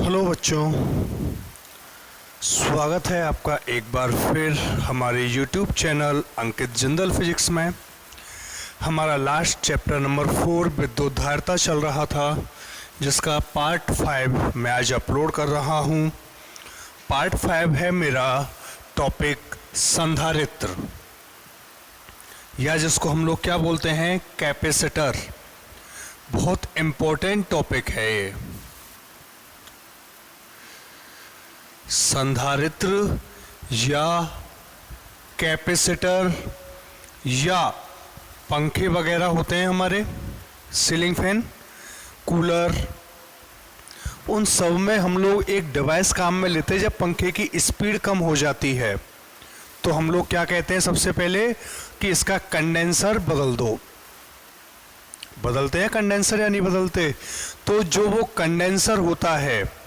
Hello बच्चों, स्वागत है आपका एक बार फिर हमारे YouTube चैनल अंकित जिंदल फिजिक्स में। हमारा लास्ट चैप्टर नंबर 4 विद्युत धारिता चल रहा था, जिसका पार्ट 5 मैं आज अपलोड कर रहा हूँ। पार्ट 5 है मेरा टॉपिक संधारित्र, या जिसको हम लोग क्या बोलते हैं, कैपेसिटर। बहुत इम्पोर्टेंट टॉपिक है ये। संधारित्र या कैपेसिटर या पंखे वगैरह होते हैं हमारे, सीलिंग फैन, कूलर, उन सब में हम लोग एक डिवाइस काम में लेते हैं। जब पंखे की स्पीड कम हो जाती है तो हम लोग क्या कहते हैं, सबसे पहले कि इसका कंडेंसर बदल दो। बदलते हैं कंडेंसर या नहीं बदलते? तो जो वो कंडेंसर होता है,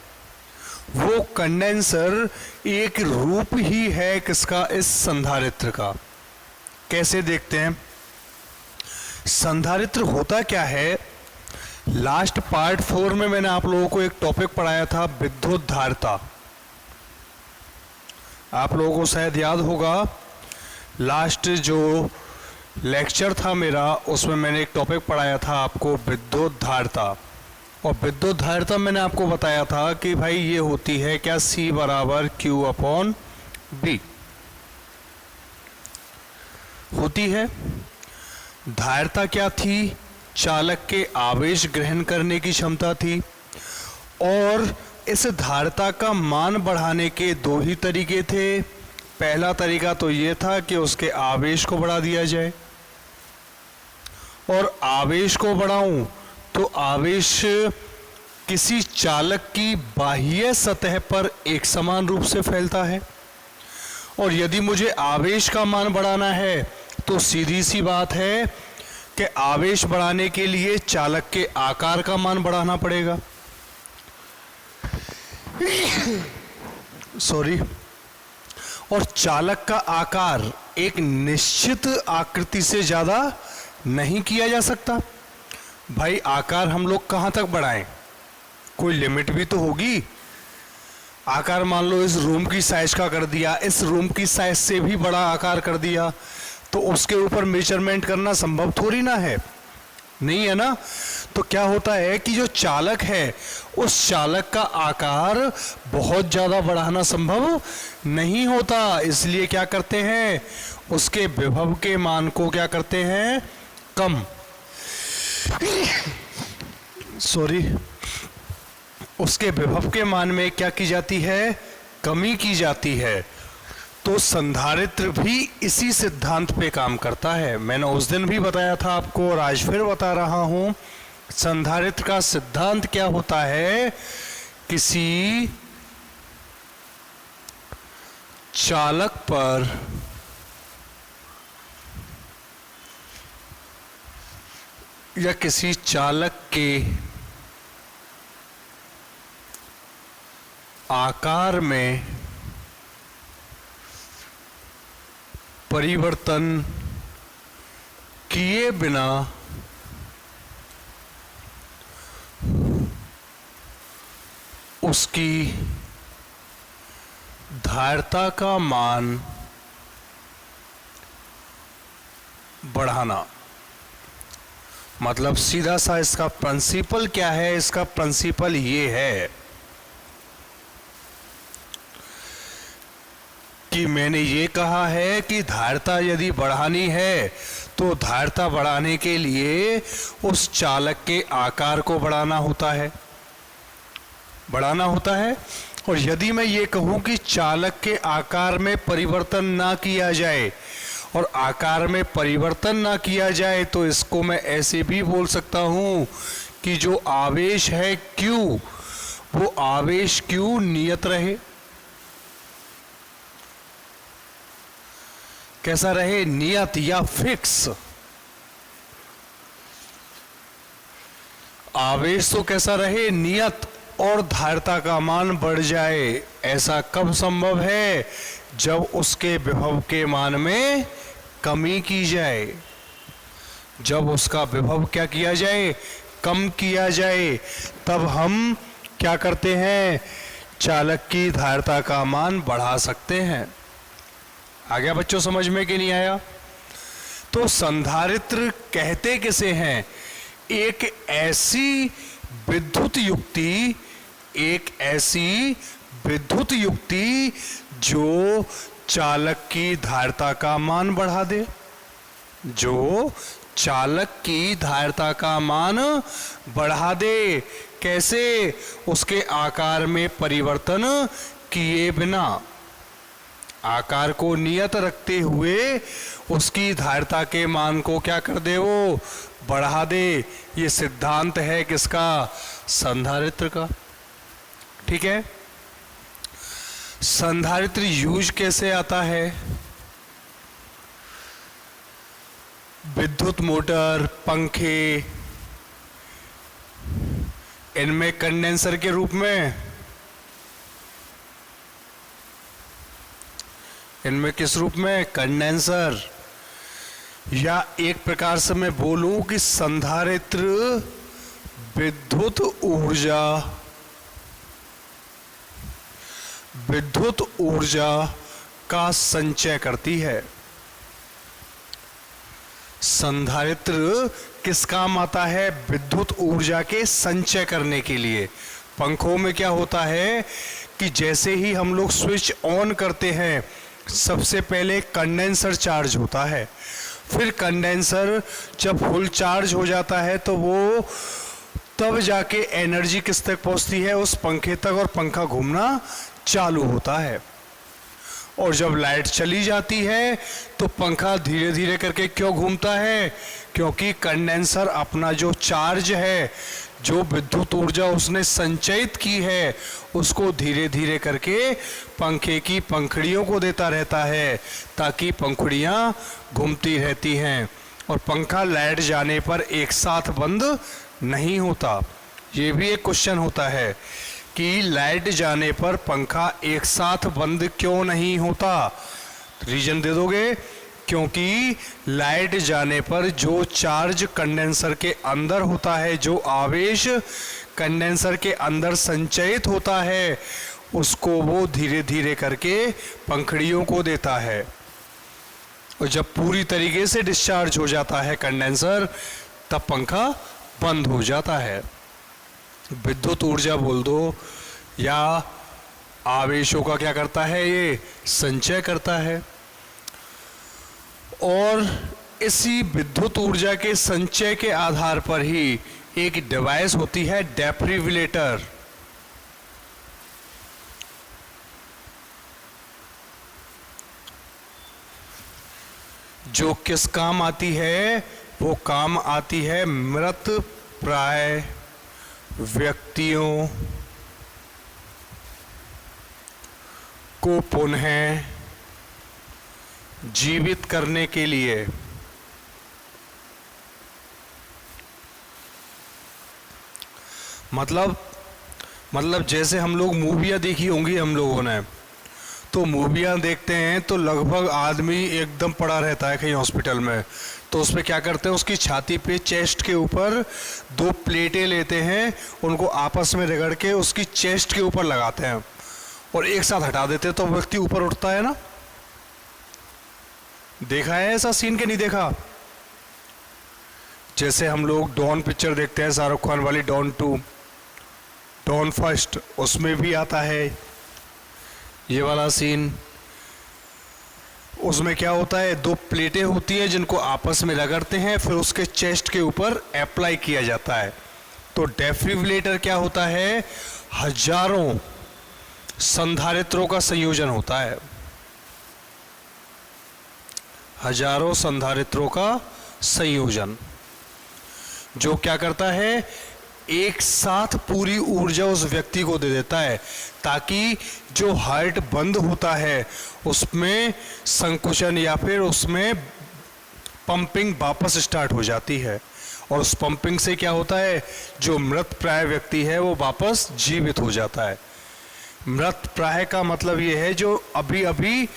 वो कंडेंसर एक रूप ही है किसका, इस संधारित्र का। कैसे देखते हैं? संधारित्र होता क्या है, लास्ट पार्ट 4 में मैंने आप लोगों को एक टॉपिक पढ़ाया था, विद्युत धारिता। आप लोगों को शायद याद होगा, लास्ट जो लेक्चर था मेरा, उसमें मैंने एक टॉपिक पढ़ाया था आपको, विद्युत धारिता। और विद्युत धारिता मैंने आपको बताया था कि भाई ये होती है क्या, C बराबर Q/B होती है। धारिता क्या थी? चालक के आवेश ग्रहण करने की क्षमता थी। और इस धारिता का मान बढ़ाने के दो ही तरीके थे। पहला तरीका तो ये था कि उसके आवेश को बढ़ा दिया जाए, और आवेश को बढ़ाऊं तो आवेश किसी चालक की बाह्य सतह पर एक समान रूप से फैलता है। और यदि मुझे आवेश का मान बढ़ाना है तो सीधी सी बात है कि आवेश बढ़ाने के लिए चालक के आकार का मान बढ़ाना पड़ेगा। सॉरी। और चालक का आकार एक निश्चित आकृति से ज़्यादा नहीं किया जा सकता। भाई आकार हम लोग कहाँ तक बढ़ाएं? कोई लिमिट भी तो होगी। आकार मान लो इस रूम की साइज का कर दिया, इस रूम की साइज से भी बड़ा आकार कर दिया, तो उसके ऊपर मेजरमेंट करना संभव थोड़ी ना है, नहीं है ना। तो क्या होता है कि जो चालक है, उस चालक का आकार बहुत ज़्यादा बढ़ाना संभव नहीं होता। इसलिए क्या करते हैं, उसके विभव के मान को क्या करते हैं, कम, सॉरी, उसके विभव के मान में क्या की जाती है, कमी की जाती है। तो संधारित्र भी इसी सिद्धांत पे काम करता है। मैंने उस दिन भी बताया था आपको और आज फिर बता रहा हूं। संधारित्र का सिद्धांत क्या होता है, किसी चालक पर या किसी चालक के आकार में परिवर्तन किए बिना उसकी धारिता का मान बढ़ाना। मतलब सीधा सा इसका प्रिंसिपल क्या है, इसका प्रिंसिपल ये है कि मैंने ये कहा है कि धारिता यदि बढ़ानी है तो धारिता बढ़ाने के लिए उस चालक के आकार को बढ़ाना होता है, और यदि मैं ये कहूँ कि चालक के आकार में परिवर्तन ना किया जाए और आकार में परिवर्तन ना किया जाए, तो इसको मैं ऐसे भी बोल सकता हूँ कि जो आवेश है Q, वो आवेश Q नियत रहे। कैसा रहे, नियत या फिक्स। आवेश तो कैसा रहे, नियत, और धारिता का मान बढ़ जाए। ऐसा कब संभव है, जब उसके विभव के मान में कमी की जाए। जब उसका विभव क्या किया जाए, कम किया जाए, तब हम क्या करते हैं, चालक की धारिता का मान बढ़ा सकते हैं। आ गया बच्चों समझ में कि नहीं आया? तो संधारित्र कहते किसे हैं, एक ऐसी विद्युत युक्ति, एक ऐसी विद्युत युक्ति जो चालक की धारिता का मान बढ़ा दे, जो चालक की धारिता का मान बढ़ा दे। कैसे? उसके आकार में परिवर्तन किए बिना, आकार को नियत रखते हुए उसकी धारिता के मान को क्या कर दे, वो बढ़ा दे। ये सिद्धांत है किसका, संधारित्र का। ठीक है। संधारित्र यूज कैसे आता है, विद्युत मोटर, पंखे, इनमें कंडेंसर के रूप में, इनमें किस रूप में, कंडेंसर। या एक प्रकार से मैं बोलूं कि संधारित्र विद्युत ऊर्जा का संचय करती है। संधारित्र किस काम आता है, विद्युत ऊर्जा के संचय करने के लिए। पंखों में क्या होता है कि जैसे ही हम लोग स्विच ऑन करते हैं, सबसे पहले कंडेंसर चार्ज होता है, फिर कंडेंसर जब फुल चार्ज हो जाता है तो वो तब जाके एनर्जी किस तक पहुंचती है, उस पंखे तक, और पंखा घूमना चालू होता है। और जब लाइट चली जाती है तो पंखा धीरे धीरे करके क्यों घूमता है, क्योंकि कंडेंसर अपना जो चार्ज है, जो विद्युत ऊर्जा उसने संचयित की है, उसको धीरे धीरे करके पंखे की पंखुड़ियों को देता रहता है, ताकि पंखुड़ियाँ घूमती रहती हैं। और पंखा लाइट जाने पर एक साथ बंद नहीं होता। ये भी एक क्वेश्चन होता है कि लाइट जाने पर पंखा एक साथ बंद क्यों नहीं होता। रीजन दे दोगे? क्योंकि लाइट जाने पर जो चार्ज कंडेंसर के अंदर होता है, जो आवेश कंडेंसर के अंदर संचयित होता है, उसको वो धीरे धीरे करके पंखुड़ियों को देता है। और जब पूरी तरीके से डिस्चार्ज हो जाता है कंडेंसर, तब पंखा बंद हो जाता है। विद्युत ऊर्जा बोल दो या आवेशों का क्या करता है, ये संचय करता है। और इसी विद्युत ऊर्जा के संचय के आधार पर ही एक डिवाइस होती है, डेफिब्रिलेटर। जो किस काम आती है, वो काम आती है मृत प्राय व्यक्तियों को पुनः जीवित करने के लिए। मतलब जैसे हम लोग मूवियाँ देखी होंगी हम लोगों ने, तो मूवियाँ देखते हैं तो लगभग आदमी एकदम पड़ा रहता है कहीं हॉस्पिटल में, तो उस पर क्या करते हैं, उसकी छाती पे, चेस्ट के ऊपर 2 प्लेटें लेते हैं, उनको आपस में रगड़ के उसकी चेस्ट के ऊपर लगाते हैं और एक साथ हटा देते हैं, तो व्यक्ति ऊपर उठता है ना। देखा है ऐसा सीन के नहीं देखा? जैसे हम लोग डॉन पिक्चर देखते हैं, शाहरुख खान वाली डॉन 2, डॉन फर्स्ट, उसमें भी आता है ये वाला सीन। उसमें क्या होता है, 2 प्लेटें होती हैं जिनको आपस में रगड़ते हैं, फिर उसके चेस्ट के ऊपर अप्लाई किया जाता है। तो डेफिब्रिलेटर क्या होता है, हजारों संधारित्रों का संयोजन होता है, हजारों संधारित्रों का संयोजन, जो क्या करता है, एक साथ पूरी ऊर्जा उस व्यक्ति को दे देता है, ताकि जो हार्ट बंद होता है उसमें संकुचन या फिर उसमें पंपिंग वापस स्टार्ट हो जाती है। और उस पंपिंग से क्या होता है, जो मृत प्राय व्यक्ति है वो वापस जीवित हो जाता है। मृत प्राय का मतलब ये है जो अभी अभी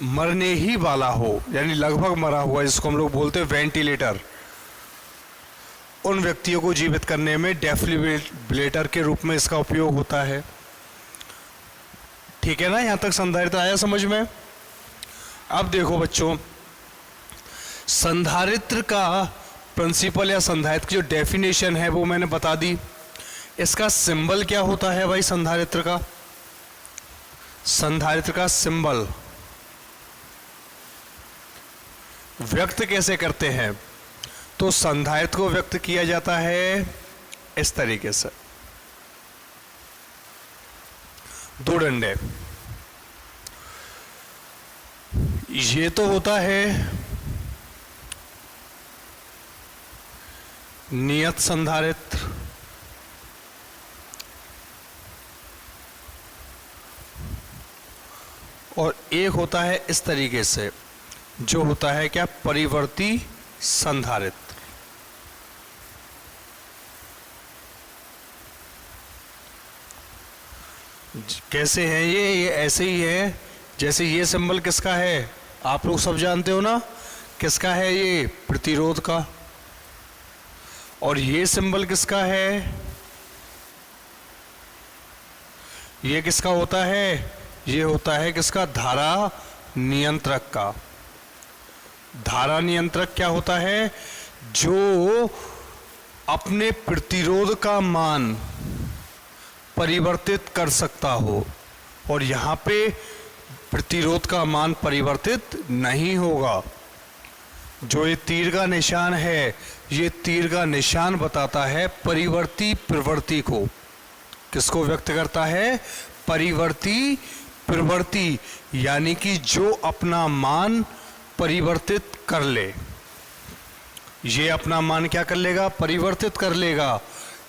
मरने ही वाला हो, यानी लगभग मरा हुआ, जिसको हम लोग बोलते हैं वेंटिलेटर। उन व्यक्तियों को जीवित करने में डेफिब्रिलेटर के रूप में इसका उपयोग होता है। ठीक है ना, यहां तक संधारित्र आया समझ में। अब देखो बच्चों, संधारित्र का प्रिंसिपल या संधारित्र की जो डेफिनेशन है वो मैंने बता दी। इसका सिंबल क्या होता है भाई संधारित्र का? संधारित्र का सिंबल व्यक्त कैसे करते हैं? तो संधारित्र को व्यक्त किया जाता है इस तरीके से, दो डंडे। ये तो होता है नियत संधारित्र, और एक होता है इस तरीके से जो होता है क्या? परिवर्ती संधारित्र। कैसे हैं ये ऐसे ही है जैसे ये सिंबल किसका है, आप लोग सब जानते हो ना, किसका है? ये प्रतिरोध का। और ये सिंबल किसका है? ये किसका होता है? ये होता है किसका? धारा नियंत्रक का। धारा नियंत्रक क्या होता है? जो अपने प्रतिरोध का मान परिवर्तित कर सकता हो, और यहां पे प्रतिरोध का मान परिवर्तित नहीं होगा। जो ये तीर का निशान है, ये तीर का निशान बताता है परिवर्ती प्रवृत्ति को। किसको व्यक्त करता है? परिवर्ती प्रवृत्ति, यानी कि जो अपना मान परिवर्तित कर ले। ये अपना मान क्या कर लेगा? परिवर्तित कर लेगा।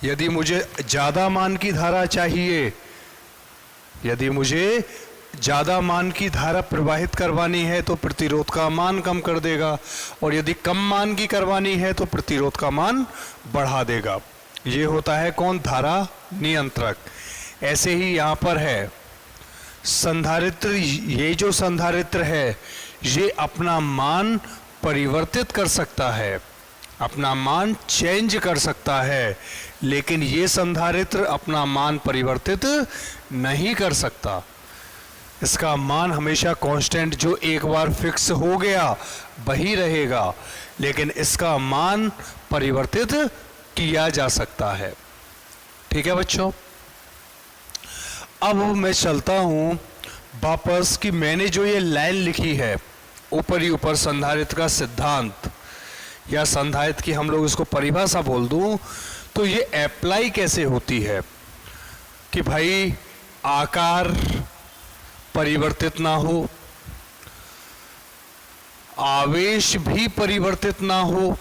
यदि मुझे ज्यादा मान की धारा चाहिए, यदि मुझे ज्यादा मान की धारा प्रवाहित करवानी है तो प्रतिरोध का मान कम कर देगा, और यदि कम मान की करवानी है तो प्रतिरोध का मान बढ़ा देगा। ये होता है कौन? धारा नियंत्रक। ऐसे ही यहां पर है संधारित्र। ये जो संधारित्र है ये अपना मान परिवर्तित कर सकता है, अपना मान चेंज कर सकता है, लेकिन ये संधारित्र अपना मान परिवर्तित नहीं कर सकता। इसका मान हमेशा कांस्टेंट, जो एक बार फिक्स हो गया वही रहेगा, लेकिन इसका मान परिवर्तित किया जा सकता है। ठीक है बच्चों, अब मैं चलता हूं वापस कि मैंने जो ये लाइन लिखी है ऊपर ही ऊपर, संधारित्र का सिद्धांत या संधारित्र की हम लोग इसको परिभाषा बोल दूं, तो ये अप्लाई कैसे होती है कि भाई आकार परिवर्तित ना हो, आवेश भी परिवर्तित ना हो,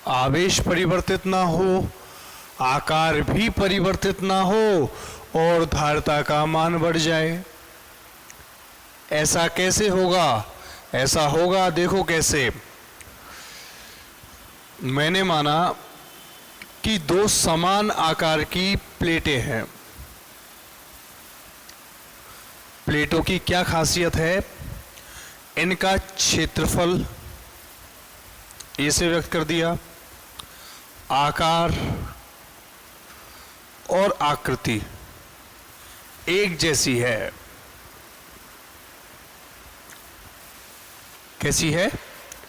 आवेश परिवर्तित ना हो, आकार भी परिवर्तित ना हो, और धारिता का मान बढ़ जाए। ऐसा कैसे होगा? ऐसा होगा, देखो कैसे। मैंने माना कि दो समान आकार की प्लेटें हैं। प्लेटों की क्या खासियत है? इनका क्षेत्रफल ए से व्यक्त कर दिया, आकार और आकृति एक जैसी है। कैसी है?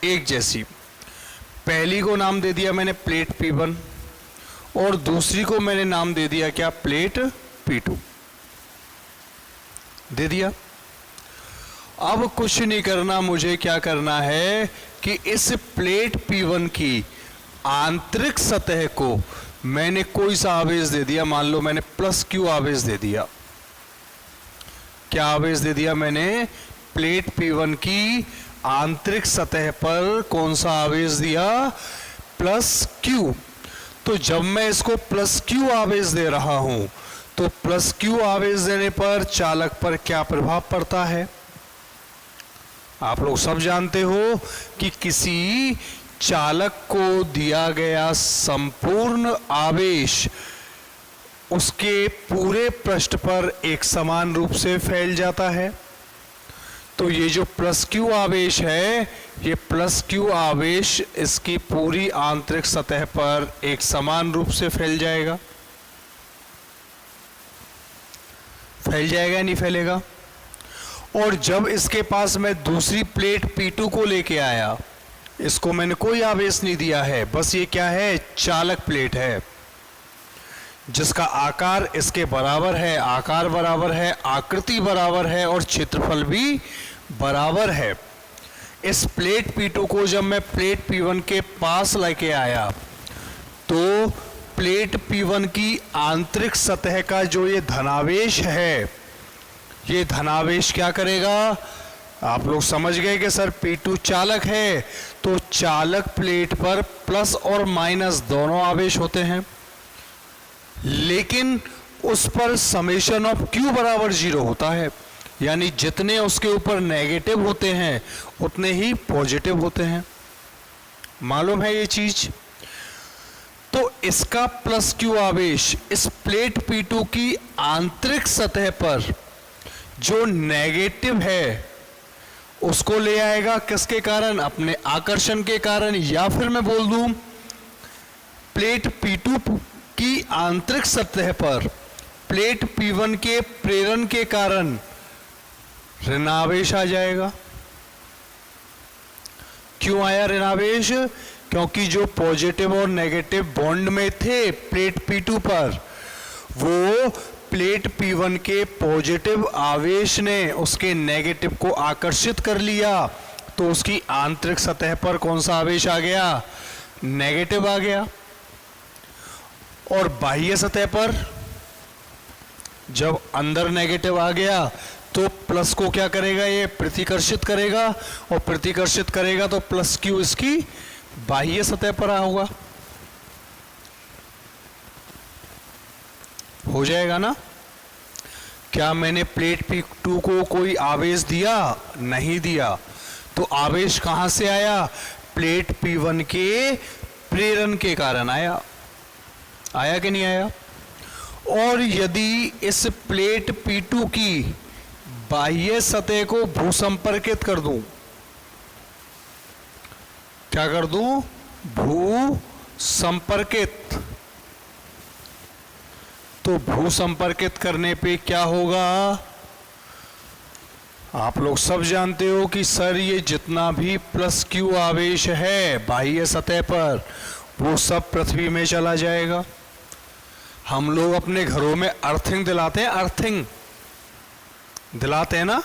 एक जैसी। पहली को नाम दे दिया मैंने प्लेट P1, और दूसरी को मैंने नाम दे दिया क्या? प्लेट P2 दे दिया। अब कुछ नहीं करना, मुझे क्या करना है कि इस प्लेट P1 की आंतरिक सतह को मैंने कोई सा आवेश दे दिया। मान लो मैंने +Q आवेश दे दिया। क्या आवेश दे दिया मैंने? प्लेट P1 की आंतरिक सतह पर कौन सा आवेश दिया? +Q। तो जब मैं इसको +Q आवेश दे रहा हूं तो +Q आवेश देने पर चालक पर क्या प्रभाव पड़ता है? आप लोग सब जानते हो कि किसी चालक को दिया गया संपूर्ण आवेश उसके पूरे पृष्ठ पर एक समान रूप से फैल जाता है। तो ये जो प्लस क्यू आवेश है, ये प्लस क्यू आवेश इसकी पूरी आंतरिक सतह पर एक समान रूप से फैल जाएगा। फैल जाएगा नहीं फैलेगा? और जब इसके पास मैं दूसरी प्लेट P2 को लेके आया, इसको मैंने कोई आवेश नहीं दिया है, बस ये क्या है, चालक प्लेट है जिसका आकार इसके बराबर है, आकार बराबर है, आकृति बराबर है और क्षेत्रफल भी बराबर है। इस प्लेट P2 को जब मैं प्लेट P1 के पास लेके आया तो प्लेट P1 की आंतरिक सतह का जो ये धनावेश है, ये धनावेश क्या करेगा? आप लोग समझ गए कि सर P2 चालक है, तो चालक प्लेट पर प्लस और माइनस दोनों आवेश होते हैं, लेकिन उस पर समेशन ऑफ Q बराबर 0 होता है, यानी जितने उसके ऊपर नेगेटिव होते हैं उतने ही पॉजिटिव होते हैं। मालूम है ये चीज? तो इसका प्लस Q आवेश इस प्लेट P2 की आंतरिक सतह पर जो नेगेटिव है उसको ले आएगा, किसके कारण? अपने आकर्षण के कारण, या फिर मैं बोल दूं प्लेट P2 की आंतरिक सतह पर प्लेट P1 के प्रेरण के कारण ऋणावेश आ जाएगा। क्यों आया ऋणावेश? क्योंकि जो पॉजिटिव और नेगेटिव बॉन्ड में थे प्लेट P2 पर, वो प्लेट P1 के पॉजिटिव आवेश ने उसके नेगेटिव को आकर्षित कर लिया, तो उसकी आंतरिक सतह पर कौन सा आवेश आ गया? नेगेटिव आ गया। और बाह्य सतह पर जब अंदर नेगेटिव आ गया तो प्लस को क्या करेगा? ये प्रतिकर्षित करेगा, और प्रतिकर्षित करेगा तो प्लस Q इसकी बाह्य सतह पर होगा। हो जाएगा ना? क्या मैंने प्लेट P2 को कोई आवेश दिया? नहीं दिया। तो आवेश कहां से आया? प्लेट P1 के प्रेरण के कारण आया। आया कि नहीं आया? और यदि इस प्लेट P2 की बाह्य सतह को भूसंपर्कित कर दूं, क्या कर दूं? भूसंपर्कित। तो भूसंपर्कित करने पे क्या होगा? आप लोग सब जानते हो कि सर ये जितना भी प्लस Q आवेश है बाह्य सतह पर, वो सब पृथ्वी में चला जाएगा। हम लोग अपने घरों में अर्थिंग दिलाते हैं, अर्थिंग दिलाते हैं ना,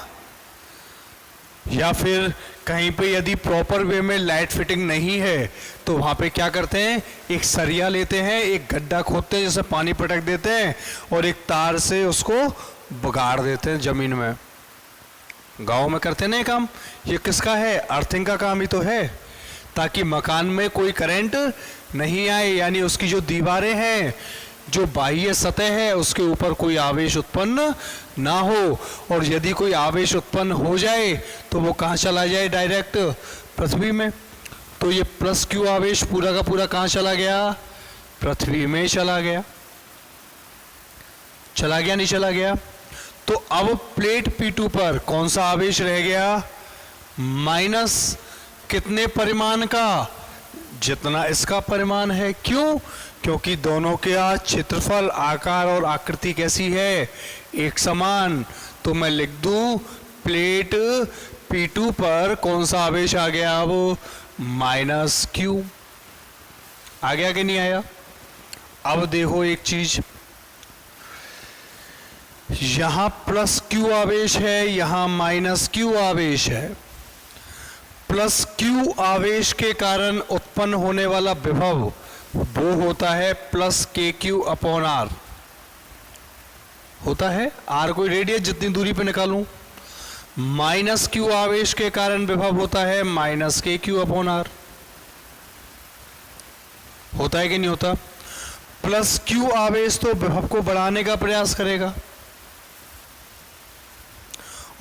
या फिर कहीं पे यदि प्रॉपर वे में लाइट फिटिंग नहीं है तो वहां पे क्या करते हैं? एक सरिया लेते हैं, एक गड्ढा खोदते हैं, जैसे पानी पटक देते हैं और एक तार से उसको बगाड़ देते हैं जमीन में। गांव में करते ना ये काम। ये किसका है? अर्थिंग का काम ही तो है, ताकि मकान में कोई करंट नहीं आए, यानी उसकी जो दीवारें हैं, जो बाह्य सतह है, उसके ऊपर कोई आवेश उत्पन्न ना हो। और यदि कोई आवेश उत्पन्न हो जाए तो वो कहाँ चला जाए? डायरेक्ट पृथ्वी में। तो ये प्लस Q आवेश पूरा का पूरा कहाँ चला गया? पृथ्वी में चला गया। चला गया नहीं चला गया? तो अब प्लेट P2 पर कौन सा आवेश रह गया? माइनस कितने परिमाण का? जितना इसका परिमाण है। क्यों? क्योंकि दोनों का क्षेत्रफल, आकार और आकृति कैसी है? एक समान। तो मैं लिख दूं प्लेट P2 पर कौन सा आवेश आ गया? अब माइनस Q। आ गया कि नहीं आया? अब देखो एक चीज, यहां प्लस Q आवेश है, यहां माइनस Q आवेश है। प्लस Q आवेश के कारण उत्पन्न होने वाला विभव वो होता है प्लस KQ अपॉन R। होता है R कोई रेडियस जितनी दूरी पे निकालूं। माइनस Q आवेश के कारण विभव होता है माइनस KQ अपॉन R। होता है कि नहीं होता? प्लस Q आवेश तो विभव को बढ़ाने का प्रयास करेगा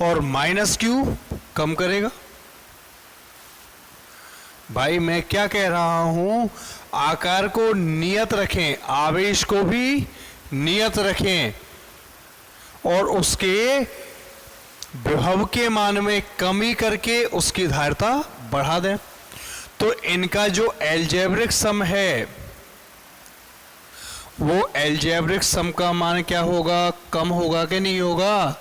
और माइनस Q कम करेगा। भाई मैं क्या कह रहा हूं? आकार को नियत रखें, आवेश को भी नियत रखें, और उसके विभव के मान में कमी करके उसकी धारिता बढ़ा दें। तो इनका जो अलजेब्रिक सम है वो अलजेब्रिक सम का मान क्या होगा, कम होगा कि नहीं होगा।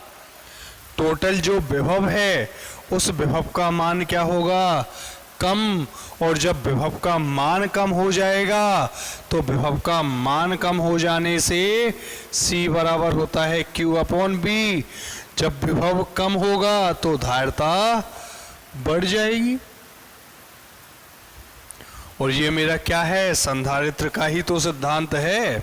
टोटल जो विभव है उस विभव का मान क्या होगा, कम। और जब विभव का मान कम हो जाएगा तो विभव का मान कम हो जाने से C बराबर होता है Q अपॉन B। जब विभव कम होगा तो धारिता बढ़ जाएगी। और ये मेरा क्या है, संधारित्र का ही तो सिद्धांत है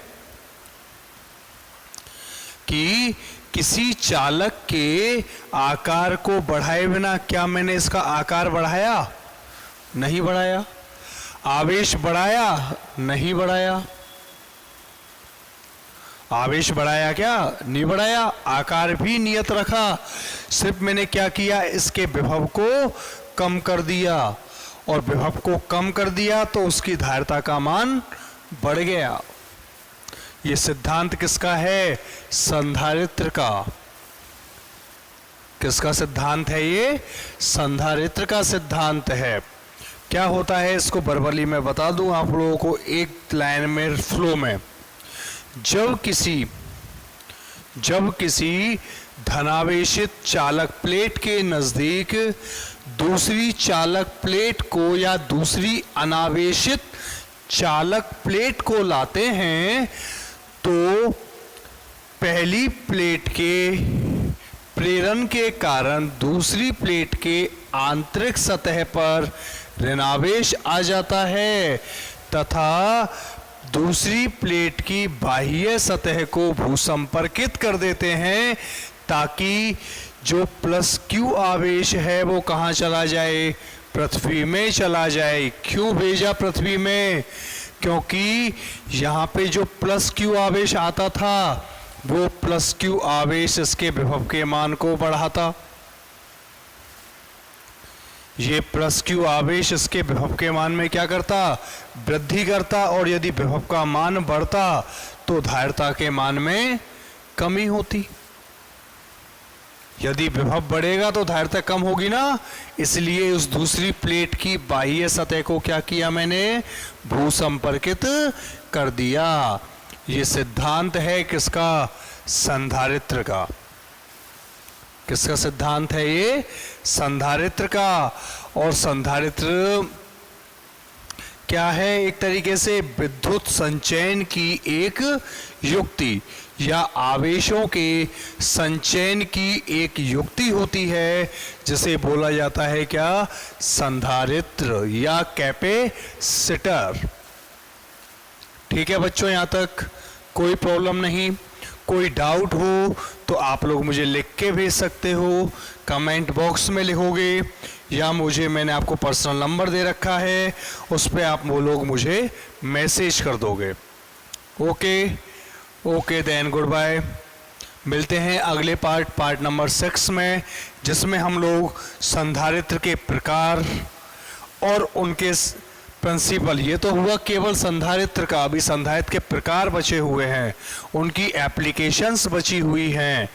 कि किसी चालक के आकार को बढ़ाए बिना, क्या मैंने इसका आकार बढ़ाया, नहीं बढ़ाया। आवेश बढ़ाया, नहीं बढ़ाया। आवेश बढ़ाया क्या, नहीं बढ़ाया। आकार भी नियत रखा, सिर्फ मैंने क्या किया, इसके विभव को कम कर दिया। और विभव को कम कर दिया तो उसकी धारिता का मान बढ़ गया। ये सिद्धांत किसका है, संधारित्र का। किसका सिद्धांत है ये, संधारित्र का सिद्धांत है। क्या होता है इसको वर्बली मैं बता दूं आप लोगों को एक लाइन में, फ्लो में। जब किसी धनावेशित चालक प्लेट के नजदीक दूसरी चालक प्लेट को या दूसरी अनावेशित चालक प्लेट को लाते हैं तो पहली प्लेट के प्रेरण के कारण दूसरी प्लेट के आंतरिक सतह पर ऋणावेश आ जाता है तथा दूसरी प्लेट की बाह्य सतह को भूसंपर्कित कर देते हैं ताकि जो प्लस Q आवेश है वो कहाँ चला जाए, पृथ्वी में चला जाए। क्यों भेजा पृथ्वी में, क्योंकि यहाँ पे जो प्लस Q आवेश आता था वो प्लस Q आवेश इसके विभव के मान को बढ़ाता। ये प्लस Q आवेश इसके विभव के मान में क्या करता, वृद्धि करता। और यदि विभव का मान बढ़ता तो धारिता के मान में कमी होती। यदि विभव बढ़ेगा तो धारिता कम होगी ना, इसलिए उस दूसरी प्लेट की बाह्य सतह को क्या किया मैंने, भूसंपर्कित कर दिया। ये सिद्धांत है किसका, संधारित्र का। किसका सिद्धांत है ये, संधारित्र का। और संधारित्र क्या है, एक तरीके से विद्युत संचयन की एक युक्ति या आवेशों के संचयन की एक युक्ति होती है जिसे बोला जाता है क्या, संधारित्र या कैपेसिटर। ठीक है बच्चों, यहाँ तक कोई प्रॉब्लम नहीं। कोई डाउट हो तो आप लोग मुझे लिख के भेज सकते हो, कमेंट बॉक्स में लिखोगे या मुझे, मैंने आपको पर्सनल नंबर दे रखा है उस पर आप वो लोग मुझे मैसेज कर दोगे। Okay then good bye. मिलते हैं अगले पार्ट नंबर 6 में, जिसमें हम लोग संधारित्र के प्रकार और उनके प्रिंसिपल। ये तो हुआ केवल संधारित्र का, अभी संधारित्र के प्रकार बचे हुए हैं, उनकी एप्लीकेशंस बची हुई हैं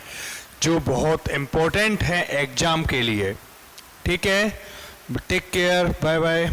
जो बहुत इम्पोर्टेंट हैं एग्जाम के लिए। ठीक है, टेक केयर, बाय बाय।